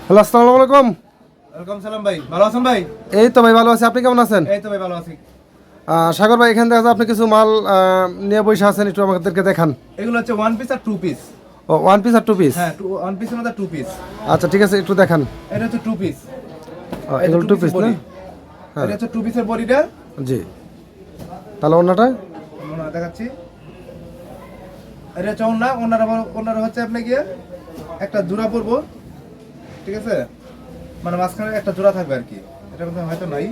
Hello, আসসালামু আলাইকুম। Welcome সালাম ভাই, ভালো আছেন ভাই? এই তো ভাই ভালো আছি, আপনি কেমন আছেন? এই তো ভাই ভালো আছি। সাগর ভাই, এখান থেকে আপনি কিছু মাল নিয়ে বসে আছেন, একটু আমাদেরকে দেখান। এগুলো হচ্ছে ওয়ান পিস আর টু পিস। ও, ওয়ান পিস আর টু পিস? হ্যাঁ, ওয়ান পিসের মধ্যে টু পিস। আচ্ছা ঠিক আছে, একটু দেখান। এটা হচ্ছে টু পিস। এগুলো টু পিস না? হ্যাঁ, এটা হচ্ছে টু পিসের বডিটা। জি। তাহলে অন্যটা দেখাচ্ছি। এটা হচ্ছে ওনারা হচ্ছে আপনি গিয়ে একটা জোড়া পরবো, ঠিক আছে? মানে মাঝখানে একটা জোড়া থাকবে আর কি। এটা মধ্যে হয়তো নাই।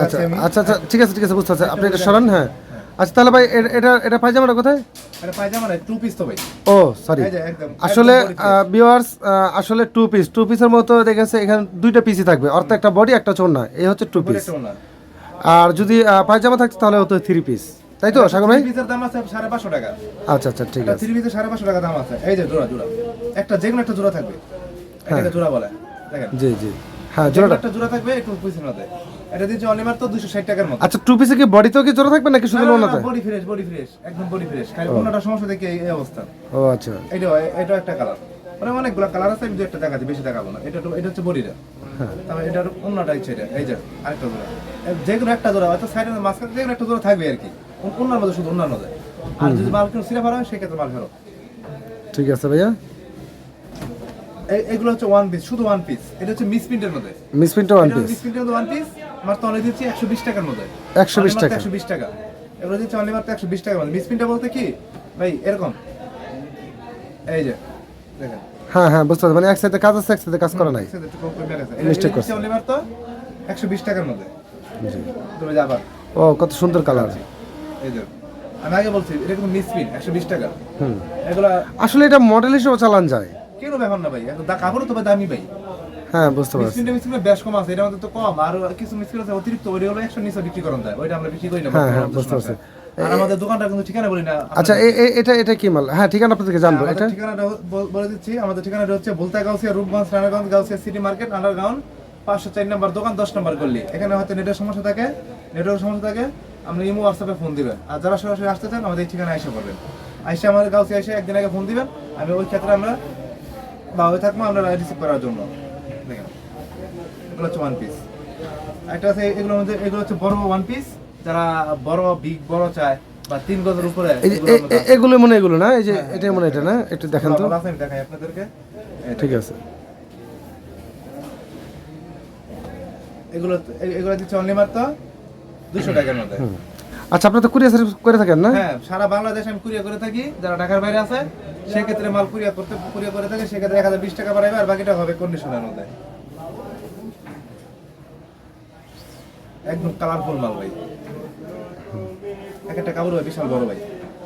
আচ্ছা আচ্ছা আচ্ছা, ঠিক আছে ঠিক আছে, বুঝতে পারছি। আপনি এটা সরান। হ্যাঁ, আচ্ছা তাহলে ভাই এটা এটা পায়জামাটা কোথায়? এটা পায়জামা না, টু পিস তো ভাই। ও সরি, একদম আসলে ভিউয়ার্স, আসলে টু পিসের মতো দেখেছে, এখানে দুইটা পিসই থাকবে, অর্থাৎ একটা বডি একটা চোন্না, এই হচ্ছে টু পিস। আর যদি পায়জামা থাকতো তাহলে হতো থ্রি পিস, তাই তো সাগর ভাই? থ্রি পিসের দাম আছে 550 টাকা। আচ্ছা আচ্ছা ঠিক আছে। থ্রি পিসের 550 টাকা দাম আছে। এই যে জোড়া একটা, যেকোনো একটা জোড়া থাকবে। এটাকে জোড়া বলে, দেখেন। জি জি, হ্যাঁ জোড়াটা একটা জোড়া থাকবে একটু পিসের মধ্যে। এটা দিচ্ছে অনলি মাত্র 260 টাকার মতো। আচ্ছা, টু পিসে কি বডিতেও কি জোড়া থাকবে নাকি শুধু লোনাতে? বডি ফ্রেশ, একদম বডি ফ্রেশ। খালি কোনটা সমস্যা দেখে এই অবস্থা। ও আচ্ছা, এটা একটা কালার। মানে অনেকগুলো কালার আছে, আমি দুই একটা দেখাচ্ছি, বেশি দেখাবো না। এটা হচ্ছে বডিটা। হ্যাঁ, তারপর এটার অন্যটা হচ্ছে এটা। এই যে আরেকটা জোড়া। যেকোনো একটা জোড়া, হয়তো সাইডের মাঝখানে যেকোনো একটা জোড়া থাকবে আর কি। অন্যার মধ্যে শুধু অন্যান্য যায়। আর যদি মাল কিনো সিরা ফারা হয় সেক্ষেত্রে মাল ফেরত। ঠিক আছে ভাইয়া। এগুলো হচ্ছে ওয়ান পিস, শুধু ওয়ান পিস। এটা হচ্ছে মিস প্রিন্টের মধ্যে। মিস প্রিন্টটা ওয়ান পিস? মিস প্রিন্টের মধ্যে ওয়ান পিস মাত্র অনলি দিচ্ছি 120 টাকার মধ্যে। 120 টাকা? 120 টাকা। এগুলো দিচ্ছি অনলি মাত্র 120 টাকার মধ্যে। মিস প্রিন্টটা বলতে কি ভাই, এরকম এই যে দেখেন। হ্যাঁ হ্যাঁ, বুঝতে পারছি, মানে এক সাইডে কাজ আছে, এক সাইডে কাজ করা নাই। মিস্টেক করছে। অনলি মাত্র 120 টাকার মধ্যে। জি। তুমি যাবা। ও কত সুন্দর কালার। এই যে আমি আগে বলছি, এটা কিন্তু মিস প্রিন্ট 120 টাকা। হুম, এগুলা আসলে এটা মডেল হিসেবে চালান যায়। কেন ব্যাপার না ভাই, কাপড়ও তো দামি ভাই। হ্যাঁ বুঝতে পারছি। মিসপ্রিন্টে বেশ কম আছে, এটা আমাদের তো কম। আর কিছু মিসপ্রিন্ট আছে অতিরিক্ত, ওইটা হলো 100 নিচে বিক্রি করা যায়, ওইটা আমরা বিক্রি করি না। হ্যাঁ হ্যাঁ, বুঝতে পারছি। আর আমাদের দোকানটা কিন্তু ঠিকানা বলি না। আচ্ছা, এটা কি মাল? হ্যাঁ, ঠিকানা আপনাদেরকে জানবো। এটা ঠিকানাটা বলে দিচ্ছি। আমাদের ঠিকানাটা হচ্ছে Bhulta Gausia, Rupganj, Ranaganj, Gausia city market, underground 504 নম্বর দোকান, 10 নম্বর গলি। এখানে হয়তো নেটের সমস্যা থাকে, আপনি ইমো হোয়াটসঅ্যাপে ফোন দিবেন। আর যারা সরাসরি আসতে চান আমাদের এই ঠিকানা আইসা করবেন। আইসা আমাদের গাউসিয়া এসে একদিন আগে ফোন দিবেন, আমি ওই ক্ষেত্রে আমরা হয়ে থাকবো আমরা রিসিভ করার জন্য। দেখেন, এগুলো হচ্ছে ওয়ান পিস। একটা আছে এগুলোর মধ্যে, এগুলো হচ্ছে বড় ওয়ান পিস, যারা বড় চায় বা 3 গজের উপরে। এগুলো মনে এগুলো না, এই যে এটা মনে, এটা না, একটু দেখেন তো। আমি দেখাই আপনাদেরকে। ঠিক আছে। এগুলো দিচ্ছে অনলি মাত্র 200 টাকার মধ্যে। আচ্ছা, আপনারা তো কুরিয়ার সার্ভিস করে থাকেন না? হ্যাঁ, সারা বাংলাদেশে আমি কুরিয়ার করে থাকি। যারা ঢাকার বাইরে আছে সেক্ষেত্রে মাল কুরিয়ার করে থাকে, সেক্ষেত্রে 1020 টাকা বাড়াবে, আর বাকিটা হবে কন্ডিশনের মধ্যে। একদম কালারফুল মাল ভাই। একটা কাপড় ভাই বিশাল বড় ভাই,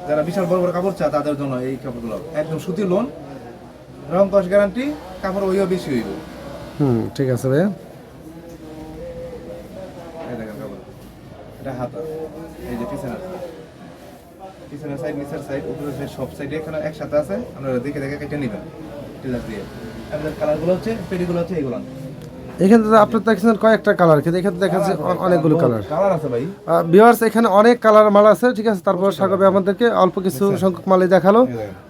যারা বিশাল বড় বড় কাপড় চায় তাদের জন্য এই কাপড়গুলো একদম সুতির লোন, রং কস গ্যারান্টি, কাপড় ওইও বেশি হইব। ঠিক আছে ভাইয়া। এই দেখেন কাপড়, এটা হাতা, এই যে পিছনের সাইড, নিচের সাইড, উপরের সাইড, সব সাইডে এখানে একসাথে আছে। আপনারা দেখে কেটে নেবেন টিলার দিয়ে। আমাদের কালারগুলো হচ্ছে, পেটিগুলো হচ্ছে এইগুলো। এখানে তো আপনার দেখছেন কয়েকটা কালার, কিন্তু এখানে দেখাচ্ছে অনেকগুলো কালার আছে ভাই। ভিউয়ার্স, এখানে অনেক কালার মাল আছে। ঠিক আছে, তারপর সাগর ভাই আমাদেরকে অল্প কিছু সংখ্যক মালই দেখালো।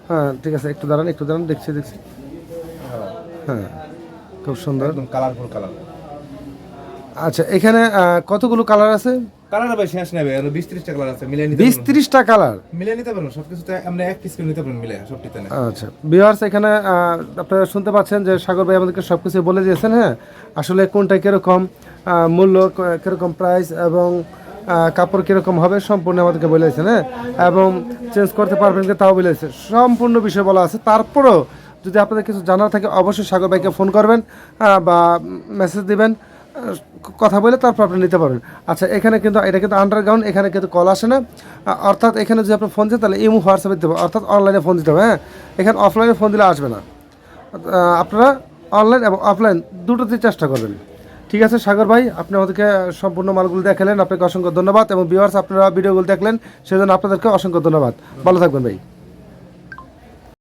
হ্যাঁ ঠিক আছে, একটু দাঁড়ান দেখছি। হ্যাঁ, খুব সুন্দর, একদম কালারফুল কালার। আচ্ছা, এখানে কতগুলো কালার আছে? কালার ভাই শেষ নেবে, 20-30টা কালার আছে, মিলিয়ে নিতে 20-30টা কালার মিলিয়ে নিতে পারবেন। সবকিছু তো আমরা এক পিস করে নিতে পারবেন মিলে সবটিতে না। আচ্ছা ভিউয়ার্স, এখানে আপনারা শুনতে পাচ্ছেন যে সাগর ভাই আমাদেরকে সব কিছু বলে দিয়েছেন। হ্যাঁ, আসলে কোনটা কীরকম মূল্য, কীরকম প্রাইস এবং কাপড় কীরকম হবে সম্পূর্ণ আমাদেরকে বলেছেন। হ্যাঁ, এবং চেঞ্জ করতে পারবেন কি তাও বলেছে, সম্পূর্ণ বিষয় বলা আছে। তারপরেও যদি আপনাদের কিছু জানার থাকে অবশ্যই সাগর ভাইকে ফোন করবেন বা মেসেজ দিবেন, কথা বলে তারপর আপনি নিতে পারবেন। আচ্ছা, এখানে কিন্তু এটা কিন্তু আন্ডারগ্রাউন্ড, এখানে কিন্তু কল আসে না। অর্থাৎ এখানে যদি আপনি ফোন দেন তাহলে ইমো হোয়াটসঅ্যাপে দেবো, অর্থাৎ অনলাইনে ফোন দিতে হবে। হ্যাঁ, এখানে অফলাইনে ফোন দিলে আসবে না। আপনারা অনলাইন এবং অফলাইন দুটোতেই চেষ্টা করবেন। ঠিক আছে সাগর ভাই, আপনি আমাদেরকে সম্পূর্ণ মালগুলো দেখালেন, আপনাকে অসংখ্য ধন্যবাদ। এবং ভিউয়ার্স, আপনারা ভিডিওগুলো দেখলেন সেজন্য আপনাদেরকে অসংখ্য ধন্যবাদ। ভালো থাকবেন ভাই।